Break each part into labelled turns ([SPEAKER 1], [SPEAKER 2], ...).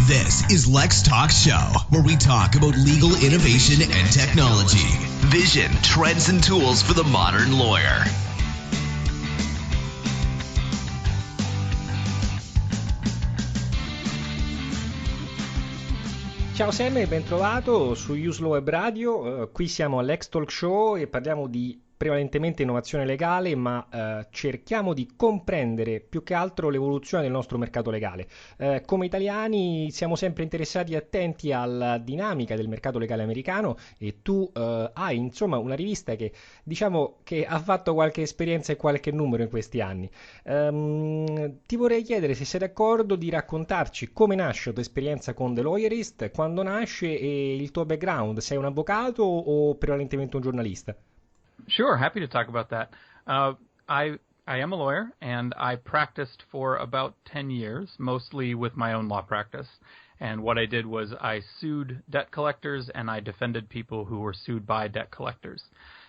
[SPEAKER 1] This is Lex Talk Show, where we talk about legal innovation and technology, vision, trends, and tools for the modern lawyer.
[SPEAKER 2] Ciao Sam e ben trovato su Law Web Radio. Qui siamo a Lex Talk Show e parliamo di prevalentemente innovazione legale, ma cerchiamo di comprendere più che altro l'evoluzione del nostro mercato legale. Come italiani siamo sempre interessati e attenti alla dinamica del mercato legale americano e tu hai insomma una rivista che diciamo che ha fatto qualche esperienza e qualche numero in questi anni. Ti vorrei chiedere se sei d'accordo di raccontarci come nasce la tua esperienza con The Lawyerist, quando nasce e il tuo background. Sei un avvocato o prevalentemente un giornalista?
[SPEAKER 3] Sure, happy to talk about that. I am a lawyer, and I practiced for about 10 years, mostly with my own law practice. And what I did was I sued debt collectors, and I defended people who were sued by debt collectors.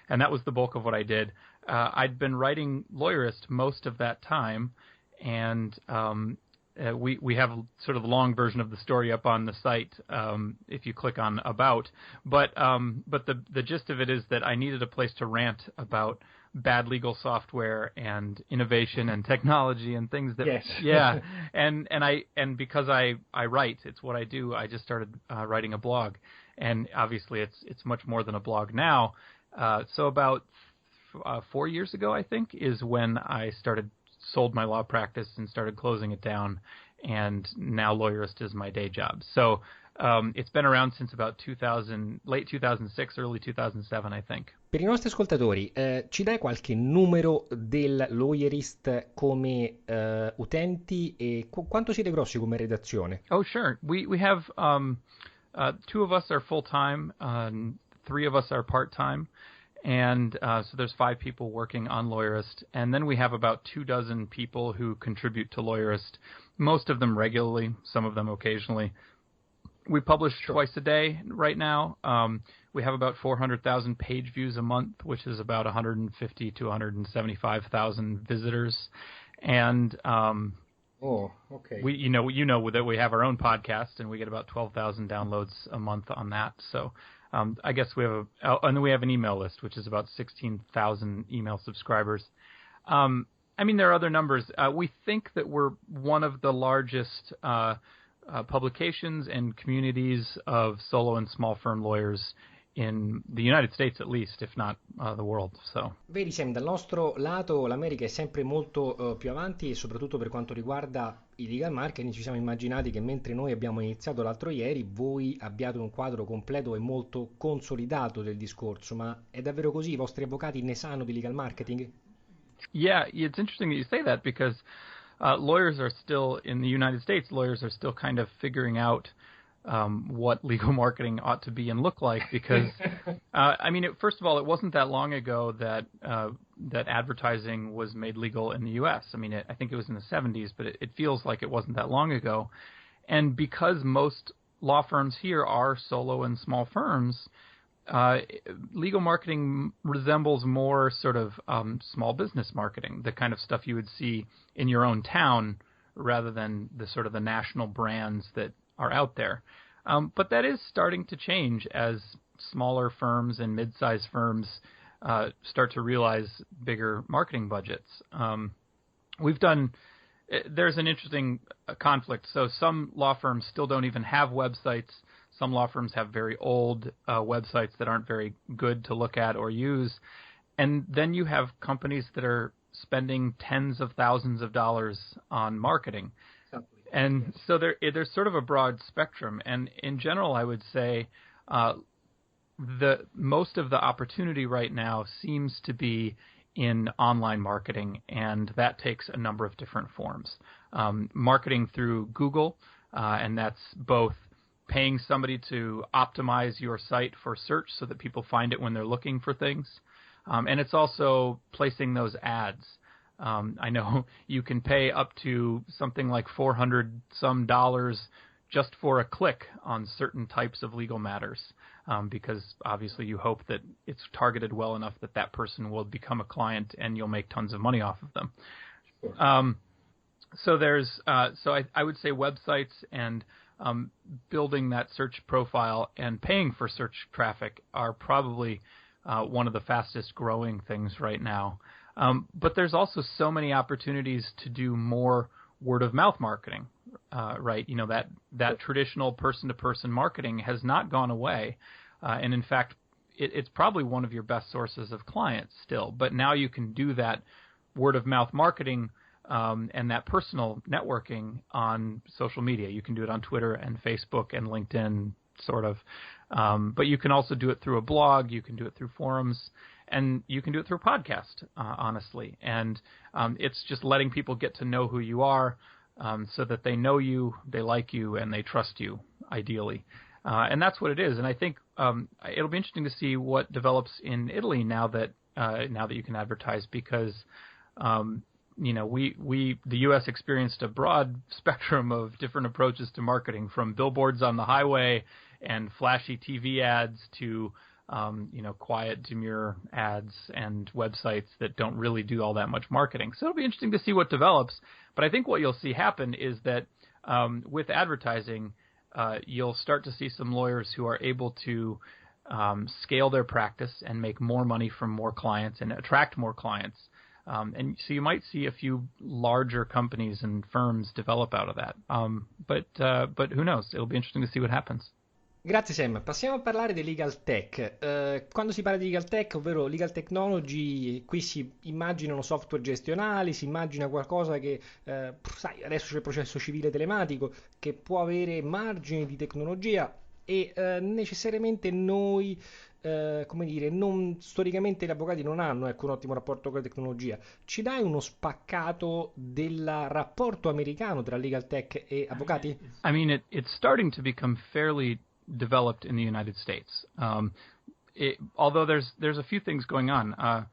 [SPEAKER 3] And that was the bulk of what I did. I'd been writing Lawyerist most of that time, and we have sort of the long version of the story up on the site if you click on About. But the gist of it is that I needed a place to rant about bad legal software and innovation and technology and things that and because I write, it's what I do. I just started writing a blog, and obviously it's much more than a blog now. So about 4 years ago, I think, is when I sold my law practice and started closing it down, and now Lawyerist is my day job. So it's been around since about late 2006, early 2007, I think.
[SPEAKER 2] Per i nostri ascoltatori, ci dai qualche numero del Lawyerist come utenti e quanto siete grossi come redazione?
[SPEAKER 3] Oh, sure. We have two of us are full-time, three of us are part-time. And so there's 5 people working on Lawyerist, and then we have about 24 people who contribute to Lawyerist, most of them regularly, some of them occasionally. We publish twice a day right now. We have about 400,000 page views a month, which is about 150 to 175,000 visitors. And we know that we have our own podcast, and we get about 12,000 downloads a month on that. So I guess and then we have an email list, which is about 16,000 email subscribers. I mean, there are other numbers. We think that we're one of the largest publications and communities of solo and small firm lawyers in the United States, at least, if not the world. So.
[SPEAKER 2] Vedi Sam, dal nostro lato l'America è sempre molto più avanti, e soprattutto per quanto riguarda il legal marketing ci siamo immaginati che mentre noi abbiamo iniziato l'altro ieri, voi abbiate un quadro completo e molto consolidato del discorso. Ma è davvero così? I vostri avvocati ne sanno di legal marketing?
[SPEAKER 3] Yeah, it's interesting that you say that, because lawyers are still, in the United States, lawyers are still kind of figuring out what legal marketing ought to be and look like, because I mean, first of all, it wasn't that long ago that advertising was made legal in the U.S. I mean, I think it was in the 70s, but it feels like it wasn't that long ago. And because most law firms here are solo and small firms, legal marketing resembles more sort of small business marketing, the kind of stuff you would see in your own town, rather than the sort of the national brands that are out there. But that is starting to change as smaller firms and mid-sized firms start to realize bigger marketing budgets. There's an interesting conflict. So some law firms still don't even have websites. Some law firms have very old websites that aren't very good to look at or use. And then you have companies that are spending tens of thousands of dollars on marketing. And so there's sort of a broad spectrum. And in general, I would say most of the opportunity right now seems to be in online marketing, and that takes a number of different forms. Marketing through Google, and that's both paying somebody to optimize your site for search so that people find it when they're looking for things. And it's also placing those ads. I know you can pay up to something like $400 some just for a click on certain types of legal matters, because obviously you hope that it's targeted well enough that that person will become a client and you'll make tons of money off of them. Sure. So I would say websites and building that search profile and paying for search traffic are probably one of the fastest growing things right now. But there's also so many opportunities to do more word of mouth marketing, right? You know, that traditional person-to-person marketing has not gone away. And in fact, it's probably one of your best sources of clients still. But now you can do that word of mouth marketing and that personal networking on social media. You can do it on Twitter and Facebook and LinkedIn, sort of. But you can also do it through a blog. You can do it through forums. And you can do it through a podcast, honestly. And it's just letting people get to know who you are so that they know you, they like you, and they trust you, ideally. And that's what it is. And I think it'll be interesting to see what develops in Italy now that you can advertise, because you know, the U.S. experienced a broad spectrum of different approaches to marketing, from billboards on the highway and flashy TV ads to you know, quiet, demure ads and websites that don't really do all that much marketing. So it'll be interesting to see what develops. But I think what you'll see happen is that with advertising, you'll start to see some lawyers who are able to scale their practice and make more money from more clients and attract more clients. And so you might see a few larger companies and firms develop out of that. But who knows? It'll be interesting to see what happens.
[SPEAKER 2] Grazie Sam, passiamo a parlare di legal tech. Quando si parla di legal tech, ovvero legal technology, qui si immaginano software gestionali, si immagina qualcosa che, sai, adesso c'è il processo civile telematico che può avere margini di tecnologia e necessariamente noi, come dire, storicamente gli avvocati non hanno, ecco, un ottimo rapporto con la tecnologia. Ci dai uno spaccato del rapporto americano tra legal tech e avvocati?
[SPEAKER 3] I mean, it's starting to become fairly developed in the United States. Although there's a few things going on.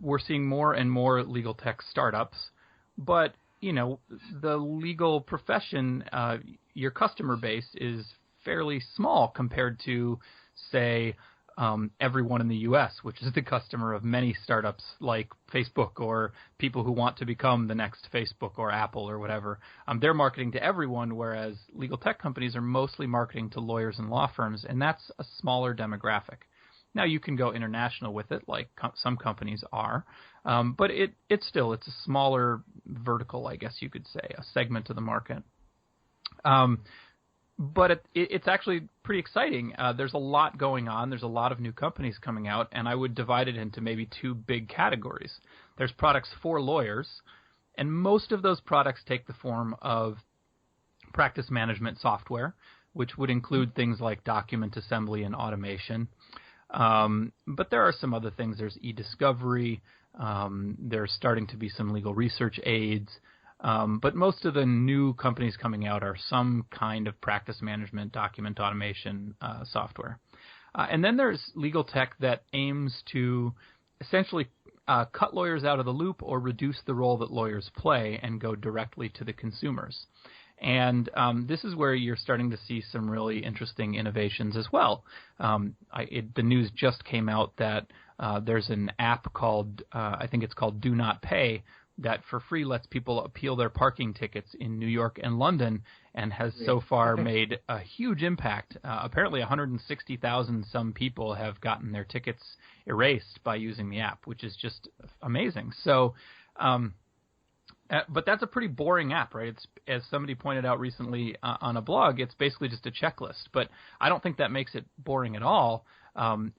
[SPEAKER 3] We're seeing more and more legal tech startups, but you know, the legal profession, your customer base is fairly small compared to, say, everyone in the U.S., which is the customer of many startups like Facebook or people who want to become the next Facebook or Apple or whatever. They're marketing to everyone, whereas legal tech companies are mostly marketing to lawyers and law firms, and that's a smaller demographic. Now, you can go international with it, like some companies are, but it's a smaller vertical, I guess you could say, a segment of the market. But it's actually pretty exciting. There's a lot going on. There's a lot of new companies coming out, and I would divide it into maybe two big categories. There's products for lawyers, and most of those products take the form of practice management software, which would include things like document assembly and automation. But there are some other things. There's e-discovery. There's starting to be some legal research aids. But most of the new companies coming out are some kind of practice management, document automation software. And then there's legal tech that aims to essentially cut lawyers out of the loop or reduce the role that lawyers play and go directly to the consumers. And this is where you're starting to see some really interesting innovations as well. The news just came out that there's an app called, I think it's called Do Not Pay, that for free lets people appeal their parking tickets in New York and London, and has so far made a huge impact. Apparently 160,000 some people have gotten their tickets erased by using the app, which is just amazing. So, but that's a pretty boring app, right? It's, as somebody pointed out recently on a blog, it's basically just a checklist. But I don't think that makes it boring at all.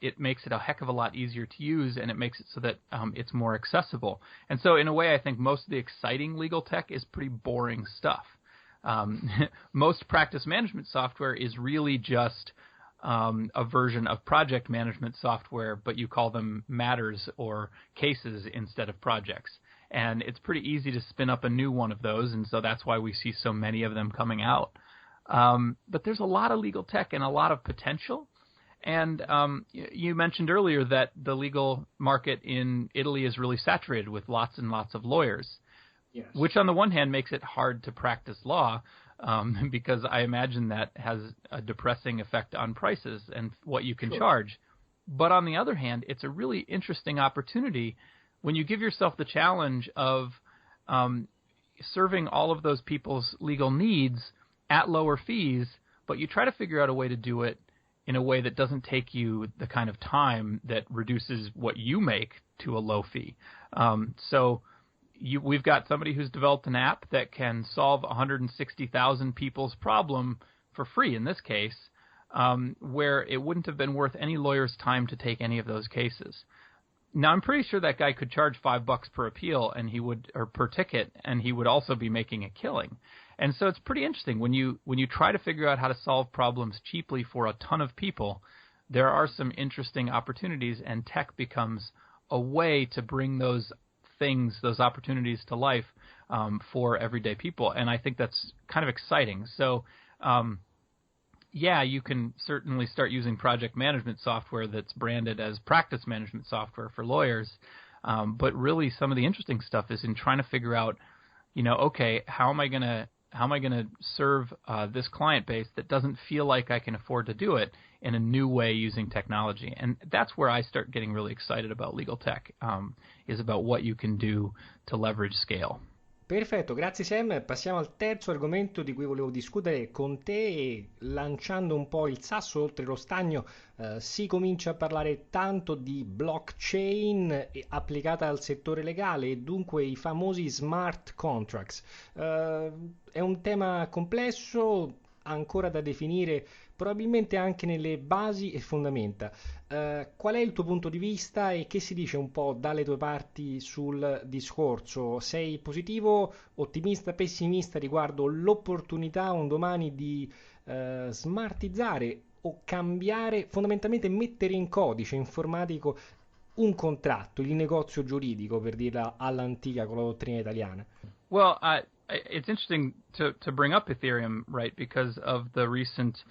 [SPEAKER 3] It makes it a heck of a lot easier to use, and it makes it so that it's more accessible. And so in a way, I think most of the exciting legal tech is pretty boring stuff. Most practice management software is really just a version of project management software, but you call them matters or cases instead of projects. And it's pretty easy to spin up a new one of those, and so that's why we see so many of them coming out. But there's a lot of legal tech and a lot of potential. And you mentioned earlier that the legal market in Italy is really saturated with lots and lots of lawyers, yes, which on the one hand makes it hard to practice law because I imagine that has a depressing effect on prices and what you can charge. But on the other hand, it's a really interesting opportunity when you give yourself the challenge of serving all of those people's legal needs at lower fees, but you try to figure out a way to do it in a way that doesn't take you the kind of time that reduces what you make to a low fee. We've got somebody who's developed an app that can solve 160,000 people's problem for free in this case, where it wouldn't have been worth any lawyer's time to take any of those cases. Now, I'm pretty sure that guy could charge $5 per appeal, or per ticket, and he would also be making a killing. And so it's pretty interesting when you try to figure out how to solve problems cheaply for a ton of people. There are some interesting opportunities, and tech becomes a way to bring those opportunities to life for everyday people. And I think that's kind of exciting. So, you can certainly start using project management software that's branded as practice management software for lawyers. But really some of the interesting stuff is in trying to figure out, okay, how am I going to serve this client base that doesn't feel like I can afford to do it in a new way using technology? And that's where I start getting really excited about legal tech, is about what you can do to leverage scale.
[SPEAKER 2] Perfetto, grazie Sam. Passiamo al terzo argomento di cui volevo discutere con te e lanciando un po' il sasso oltre lo stagno, si comincia a parlare tanto di blockchain applicata al settore legale e dunque i famosi smart contracts. È un tema complesso, ancora da definire, probabilmente anche nelle basi e fondamenta. Qual è il tuo punto di vista e che si dice un po' dalle tue parti sul discorso? Sei positivo, ottimista, pessimista riguardo l'opportunità un domani di smartizzare o cambiare, fondamentalmente mettere in codice informatico un contratto, il negozio giuridico, per dirla all'antica con la dottrina italiana?
[SPEAKER 3] Well, it's interesting to bring up Ethereum, right, because of the recent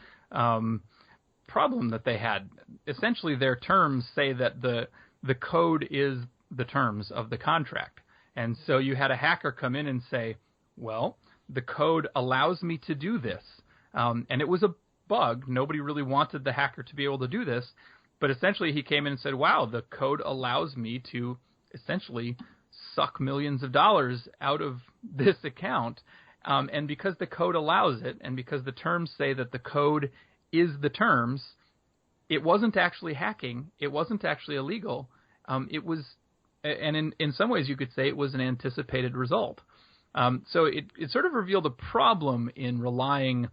[SPEAKER 3] problem that they had. Essentially, their terms say that the code is the terms of the contract. And so you had a hacker come in and say, well, the code allows me to do this. And it was a bug. Nobody really wanted the hacker to be able to do this. But essentially, he came in and said, wow, the code allows me to essentially suck millions of dollars out of this account. And because the code allows it, and because the terms say that the code is the terms, it wasn't actually hacking. It wasn't actually illegal. It was, and in some ways you could say it was an anticipated result. So it sort of revealed a problem in relying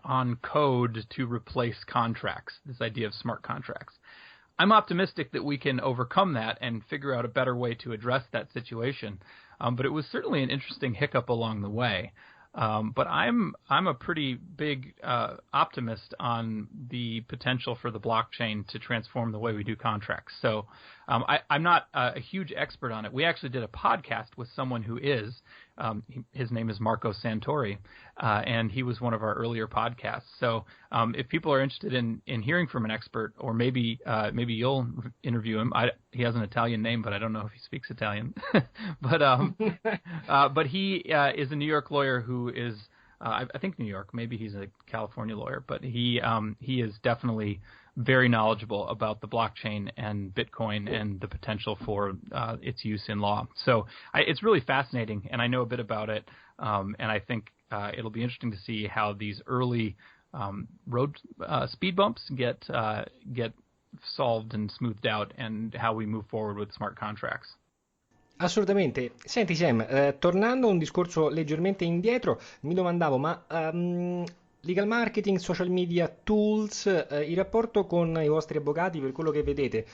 [SPEAKER 3] on code to replace contracts, this idea of smart contracts. I'm optimistic that we can overcome that and figure out a better way to address that situation. But it was certainly an interesting hiccup along the way. But I'm a pretty big optimist on the potential for the blockchain to transform the way we do contracts. So I'm not a huge expert on it. We actually did a podcast with someone who is. His name is Marco Santori, and he was one of our earlier podcasts. So if people are interested in hearing from an expert, or maybe you'll interview him. He has an Italian name, but I don't know if he speaks Italian. But he is a New York lawyer who is, I think New York. Maybe he's a California lawyer, but he is definitely very knowledgeable about the blockchain and Bitcoin and the potential for its use in law. So it's really fascinating, and I know a bit about it, and I think it'll be interesting to see how these early road speed bumps get solved and smoothed out, and how we move forward with smart contracts.
[SPEAKER 2] Assolutamente. Senti Sam, tornando a un discorso leggermente indietro, mi domandavo, ma legal marketing, social media tools, il rapporto con i vostri avvocati, per quello che vedete,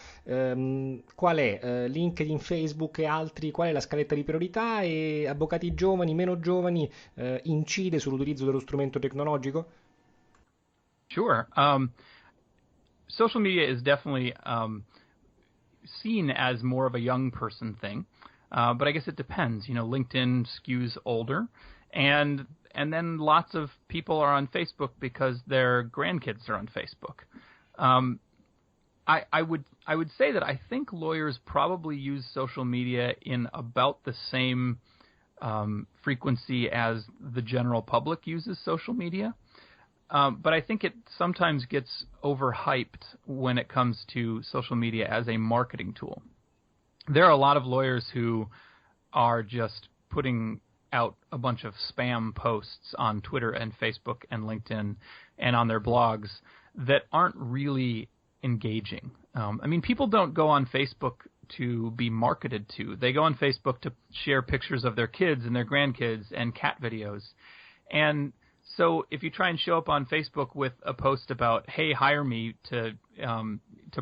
[SPEAKER 2] qual è? LinkedIn, Facebook e altri, qual è la scaletta di priorità? E avvocati giovani, meno giovani, incide sull'utilizzo dello strumento tecnologico?
[SPEAKER 3] Sure. Social media is definitely seen as more of a young person thing, but I guess it depends. LinkedIn skews older, and then lots of people are on Facebook because their grandkids are on Facebook. I would say that I think lawyers probably use social media in about the same frequency as the general public uses social media. But I think it sometimes gets overhyped when it comes to social media as a marketing tool. There are a lot of lawyers who are just putting out a bunch of spam posts on Twitter and Facebook and LinkedIn and on their blogs that aren't really engaging. I mean, people don't go on Facebook to be marketed to. They go on Facebook to share pictures of their kids and their grandkids and cat videos. And so if you try and show up on Facebook with a post about, hey, hire me to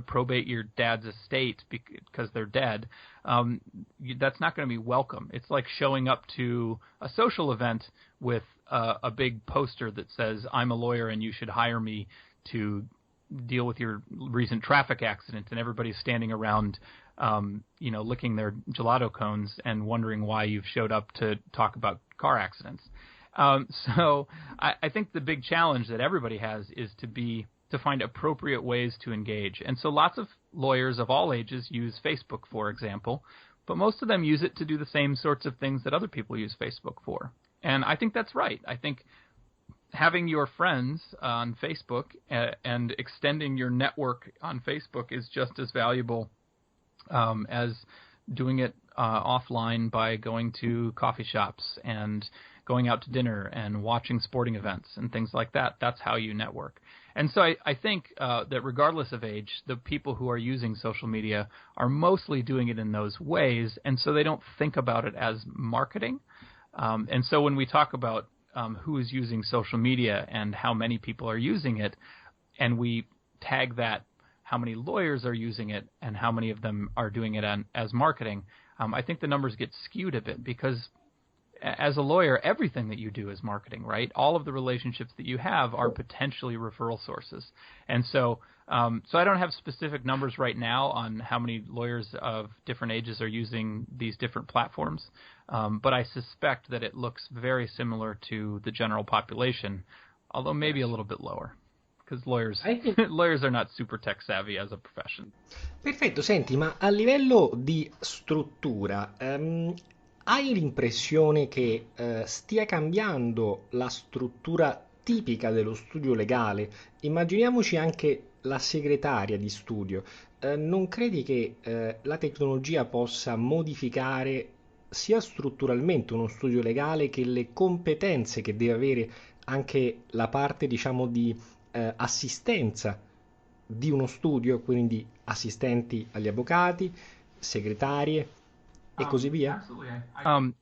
[SPEAKER 3] probate your dad's estate because they're dead, that's not going to be welcome. It's like showing up to a social event with a big poster that says, I'm a lawyer and you should hire me to deal with your recent traffic accident, and everybody's standing around licking their gelato cones and wondering why you've showed up to talk about car accidents. So I think the big challenge that everybody has is to find appropriate ways to engage. And so lots of lawyers of all ages use Facebook, for example, but most of them use it to do the same sorts of things that other people use Facebook for. And I think that's right. I think having your friends on Facebook and extending your network on Facebook is just as valuable as doing it offline by going to coffee shops and going out to dinner and watching sporting events and things like that. That's how you network. And so I think that regardless of age, the people who are using social media are mostly doing it in those ways, and so they don't think about it as marketing. And so when we talk about who is using social media and how many people are using it, and we tag that how many lawyers are using it and how many of them are doing it as marketing, I think the numbers get skewed a bit because as a lawyer, everything that you do is marketing, right? All of the relationships that you have are potentially referral sources. And so I don't have specific numbers right now on how many lawyers of different ages are using these different platforms, but I suspect that it looks very similar to the general population, although maybe a little bit lower. Because lawyers are not super tech savvy as a profession.
[SPEAKER 2] Perfetto, senti, ma a livello di struttura, hai l'impressione che stia cambiando la struttura tipica dello studio legale? Immaginiamoci anche la segretaria di studio. Non credi che la tecnologia possa modificare sia strutturalmente uno studio legale che le competenze che deve avere anche la parte, diciamo, di assistenza di uno studio, quindi assistenti agli avvocati, segretarie e così via?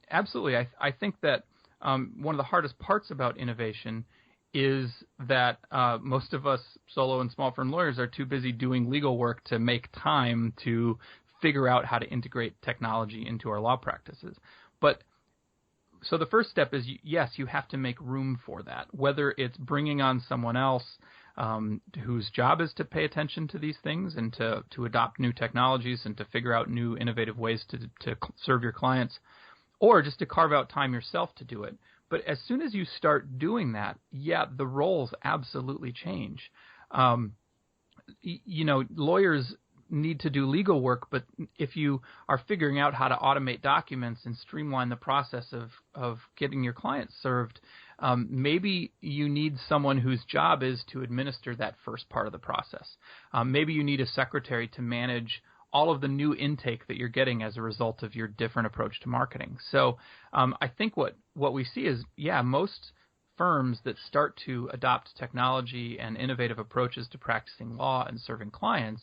[SPEAKER 3] Absolutely. I think that one of the hardest parts about innovation is that most of us solo and small firm lawyers are too busy doing legal work to make time to figure out how to integrate technology into our law practices. But so the first step is, yes, you have to make room for that, whether it's bringing on someone else whose job is to pay attention to these things and to adopt new technologies and to figure out new innovative ways to serve your clients, or just to carve out time yourself to do it. But as soon as you start doing that, yeah, the roles absolutely change. Lawyers need to do legal work, but if you are figuring out how to automate documents and streamline the process of getting your clients served, maybe you need someone whose job is to administer that first part of the process. Maybe you need a secretary to manage all of the new intake that you're getting as a result of your different approach to marketing. So I think what we see is, yeah, most firms that start to adopt technology and innovative approaches to practicing law and serving clients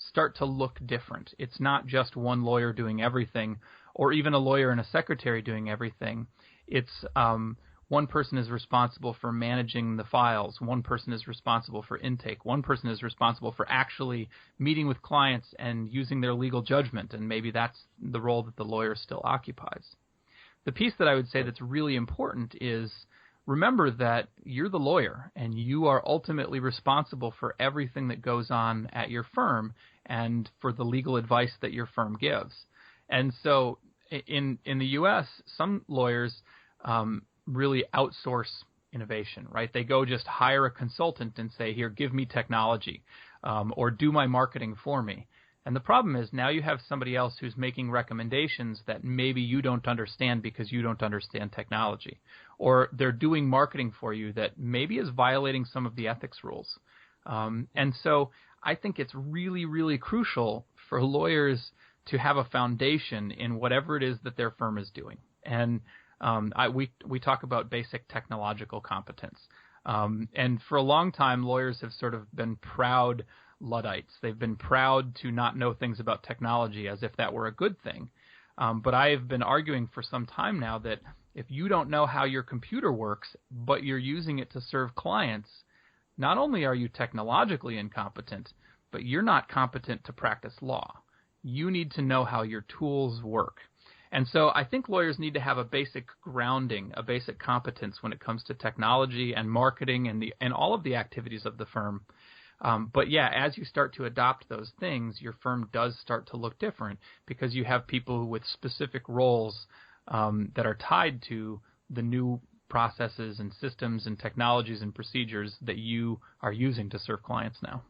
[SPEAKER 3] start to look different. It's not just one lawyer doing everything, or even a lawyer and a secretary doing everything. It's one person is responsible for managing the files. One person is responsible for intake. One person is responsible for actually meeting with clients and using their legal judgment, and maybe that's the role that the lawyer still occupies. The piece that I would say that's really important is remember that you're the lawyer and you are ultimately responsible for everything that goes on at your firm and for the legal advice that your firm gives. And so in the U.S., some lawyers really outsource innovation, right? They go just hire a consultant and say, here, give me technology or do my marketing for me. And the problem is now you have somebody else who's making recommendations that maybe you don't understand because you don't understand technology. Or they're doing marketing for you that maybe is violating some of the ethics rules. And so I think it's really, really crucial for lawyers to have a foundation in whatever it is that their firm is doing. And We talk about basic technological competence. And for a long time, lawyers have sort of been proud Luddites. They've been proud to not know things about technology as if that were a good thing. But I've been arguing for some time now that if you don't know how your computer works, but you're using it to serve clients, not only are you technologically incompetent, but you're not competent to practice law. You need to know how your tools work. And so I think lawyers need to have a basic grounding, a basic competence when it comes to technology and marketing and all of the activities of the firm. But yeah, as you start to adopt those things, your firm does start to look different because you have people with specific roles that are tied to the new processes and systems and technologies and procedures that you are using to serve clients now.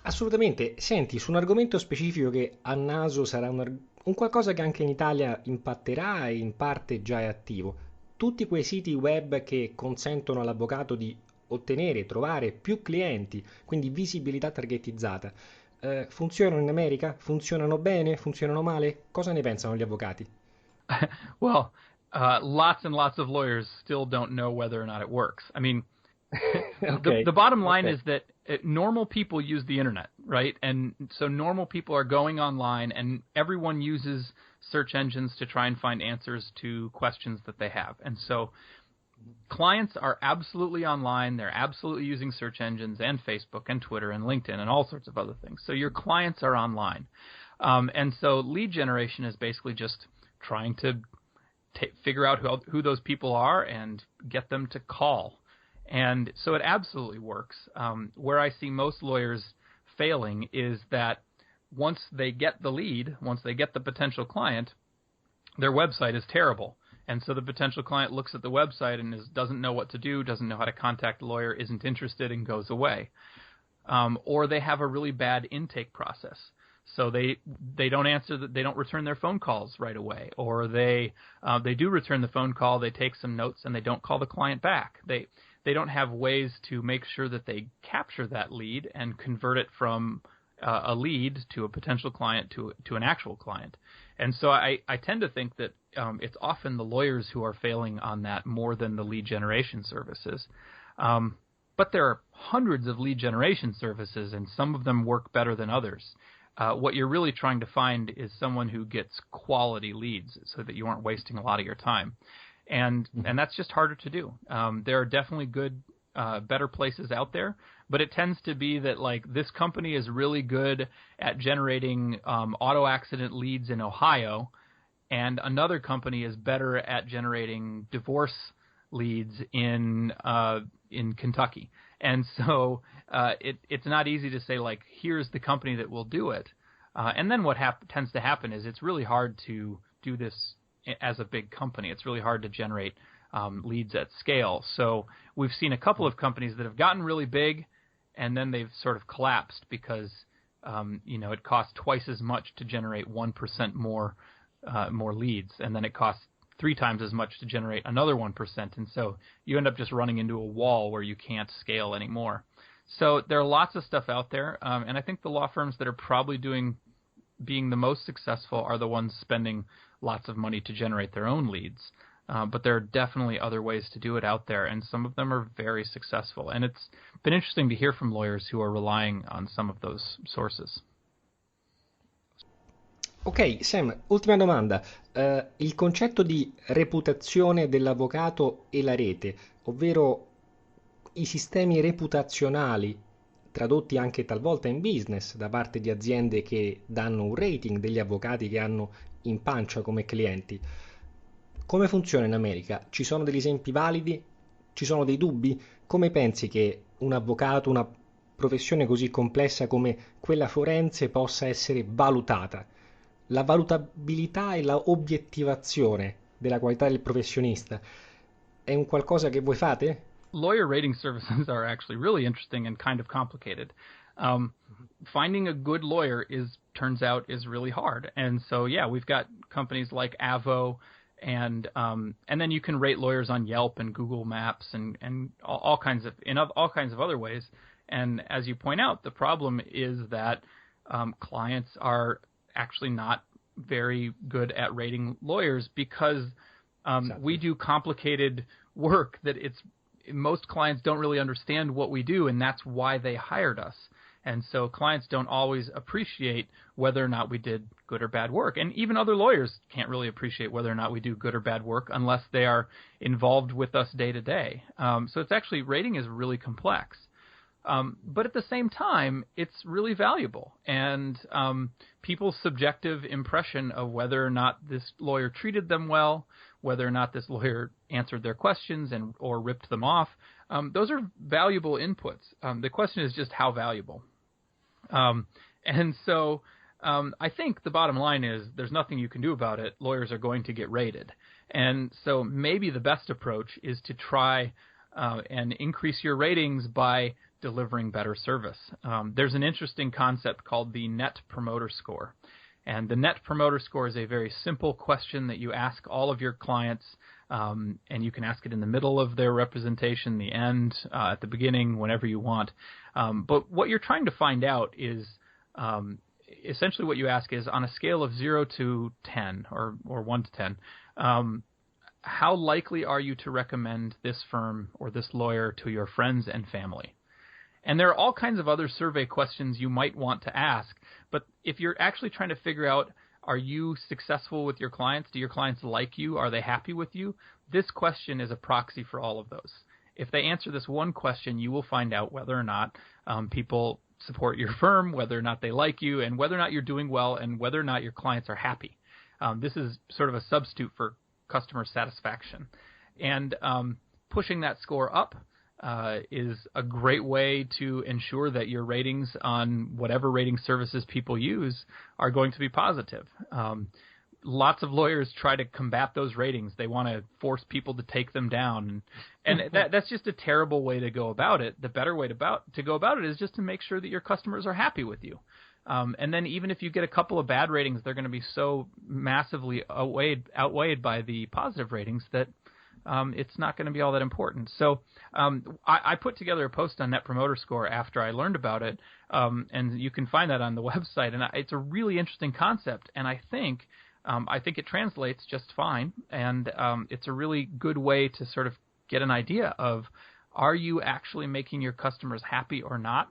[SPEAKER 2] Assolutamente. Senti, su un argomento specifico che a naso sarà un qualcosa che anche in Italia impatterà e in parte già è attivo. Tutti quei siti web che consentono all'avvocato di ottenere, trovare più clienti, quindi visibilità targetizzata. Funzionano in America? Funzionano bene? Funzionano male? Cosa ne pensano gli avvocati?
[SPEAKER 3] Well, lots and lots of lawyers still don't know whether or not it works. I mean,
[SPEAKER 2] Okay.
[SPEAKER 3] the bottom line
[SPEAKER 2] Okay.
[SPEAKER 3] is that normal people use the internet, right? And so normal people are going online, and everyone uses search engines to try and find answers to questions that they have. And so clients are absolutely online. They're absolutely using search engines and Facebook and Twitter and LinkedIn and all sorts of other things. So your clients are online. And so lead generation is basically just trying to figure out who those people are and get them to call. And so it absolutely works. Where I see most lawyers failing is that once they get the lead, once they get the potential client, their website is terrible. And so the potential client looks at the website and doesn't know what to do, doesn't know how to contact a lawyer, isn't interested, and goes away. Or they have a really bad intake process. So they don't answer, they don't return their phone calls right away, or they do return the phone call, they take some notes, and they don't call the client back. They don't have ways to make sure that they capture that lead and convert it from a lead to a potential client to an actual client. And so I tend to think that it's often the lawyers who are failing on that more than the lead generation services. But there are hundreds of lead generation services, and some of them work better than others. What you're really trying to find is someone who gets quality leads so that you aren't wasting a lot of your time. And that's just harder to do. There are definitely good, better places out there, but it tends to be that like this company is really good at generating auto accident leads in Ohio, and another company is better at generating divorce leads in Kentucky. And so it's not easy to say like here's the company that will do it. And then what tends to happen is it's really hard to do this as a big company. It's really hard to generate leads at scale. So we've seen a couple of companies that have gotten really big, and then they've sort of collapsed because it costs twice as much to generate 1% more leads, and then it costs 3 times as much to generate another 1%, and so you end up just running into a wall where you can't scale anymore. So there are lots of stuff out there, and I think the law firms that are probably being the most successful are the ones spending lots of money to generate their own leads. But there are definitely other ways to do it out there, and some of them are very successful. And it's been interesting to hear from lawyers who are relying on some of those sources.
[SPEAKER 2] Ok, Sam, ultima domanda. Il concetto di reputazione dell'avvocato e la rete, ovvero i sistemi reputazionali, tradotti anche talvolta in business da parte di aziende che danno un rating degli avvocati che hanno in pancia come clienti. Come funziona in America? Ci sono degli esempi validi? Ci sono dei dubbi? Come pensi che un avvocato, una professione così complessa come quella forense possa essere valutata? La valutabilità e la obiettivazione della qualità del professionista è un qualcosa che voi fate?
[SPEAKER 3] Lawyer rating services are actually really interesting and kind of complicated. Finding a good lawyer turns out is really hard. And so, yeah, we've got companies like Avo, and then you can rate lawyers on Yelp and Google Maps and all kinds of other ways. And as you point out, the problem is that clients are actually not very good at rating lawyers because
[SPEAKER 2] Exactly.
[SPEAKER 3] we do complicated work that most clients don't really understand what we do, and that's why they hired us. And so clients don't always appreciate whether or not we did good or bad work. And even other lawyers can't really appreciate whether or not we do good or bad work unless they are involved with us day to day. So it's actually, rating is really complex. But at the same time, it's really valuable. And people's subjective impression of whether or not this lawyer treated them well, whether or not this lawyer answered their questions or ripped them off, those are valuable inputs. The question is just how valuable. And so I think the bottom line is there's nothing you can do about it. Lawyers are going to get rated. And so maybe the best approach is to try and increase your ratings by delivering better service. There's an interesting concept called the Net Promoter Score. And the Net Promoter Score is a very simple question that you ask all of your clients, and you can ask it in the middle of their representation, the end, at the beginning, whenever you want. But what you're trying to find out is essentially what you ask is, on a scale of 0 to 10 or 1 to 10, how likely are you to recommend this firm or this lawyer to your friends and family? And there are all kinds of other survey questions you might want to ask, but if you're actually trying to figure out, are you successful with your clients? Do your clients like you? Are they happy with you? This question is a proxy for all of those. If they answer this one question, you will find out whether or not people support your firm, whether or not they like you, and whether or not you're doing well, and whether or not your clients are happy. This is sort of a substitute for customer satisfaction. And pushing that score up is a great way to ensure that your ratings on whatever rating services people use are going to be positive. Lots of lawyers try to combat those ratings. They want to force people to take them down. And that's just a terrible way to go about it. The better way to go about it is just to make sure that your customers are happy with you. And then even if you get a couple of bad ratings, they're going to be so massively outweighed by the positive ratings that it's not going to be all that important. So I put together a post on Net Promoter Score after I learned about it, and you can find that on the website. And it's a really interesting concept, and I think it translates just fine, and it's a really good way to sort of get an idea of, are you actually making your customers happy or not?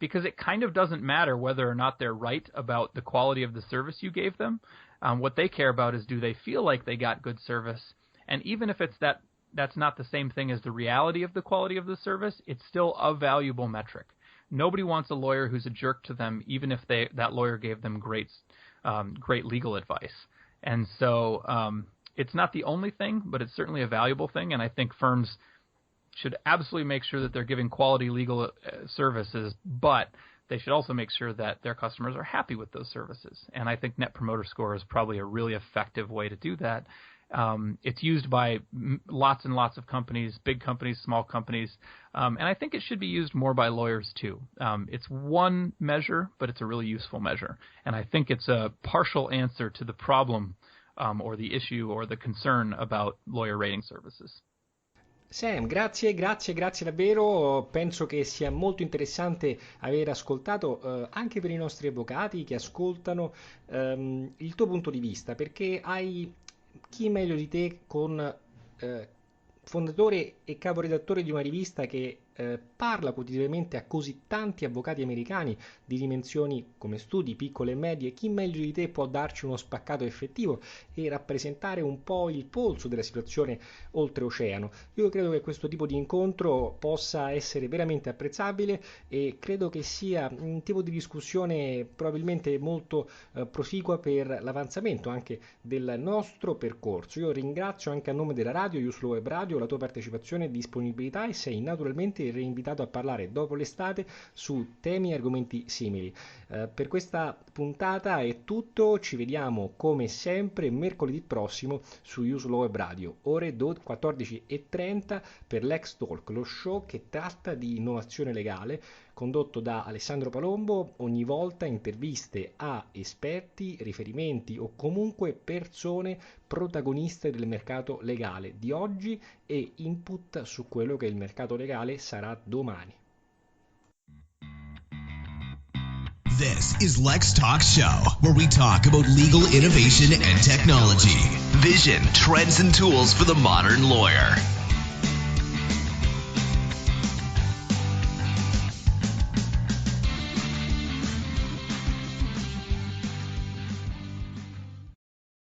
[SPEAKER 3] Because it kind of doesn't matter whether or not they're right about the quality of the service you gave them. What they care about is, do they feel like they got good service? And even if it's that's not the same thing as the reality of the quality of the service, it's still a valuable metric. Nobody wants a lawyer who's a jerk to them, even if that lawyer gave them great legal advice. And so it's not the only thing, but it's certainly a valuable thing. And I think firms should absolutely make sure that they're giving quality legal services, but they should also make sure that their customers are happy with those services. And I think Net Promoter Score is probably a really effective way to do that. It's used by lots and lots of companies, big companies, small companies, and I think it should be used more by lawyers too. It's one measure, but it's a really useful measure, and I think it's a partial answer to the problem or the issue or the concern about lawyer rating services.
[SPEAKER 2] Sam, grazie davvero, penso che sia molto interessante aver ascoltato anche per i nostri avvocati che ascoltano il tuo punto di vista, perché chi meglio di te, fondatore e caporedattore di una rivista che parla quotidianamente a così tanti avvocati americani di dimensioni come studi, piccole e medie, chi meglio di te può darci uno spaccato effettivo e rappresentare un po' il polso della situazione oltreoceano? Io credo che questo tipo di incontro possa essere veramente apprezzabile e credo che sia un tipo di discussione probabilmente molto proficua per l'avanzamento anche del nostro percorso. Io ringrazio anche a nome della radio, Use Web Radio, la tua partecipazione e disponibilità, e sei naturalmente reinvitato a parlare dopo l'estate su temi e argomenti simili. Per questa puntata è tutto, ci vediamo come sempre mercoledì prossimo su Use Web Radio, ore 14:30 per Lex Talk, lo show che tratta di innovazione legale, condotto da Alessandro Palombo. Ogni volta interviste a esperti, riferimenti o comunque persone protagoniste del mercato legale di oggi e input su quello che il mercato legale sarà domani.
[SPEAKER 1] This is Lex Talk Show, where we talk about legal innovation and technology, vision, trends, and tools for the modern lawyer.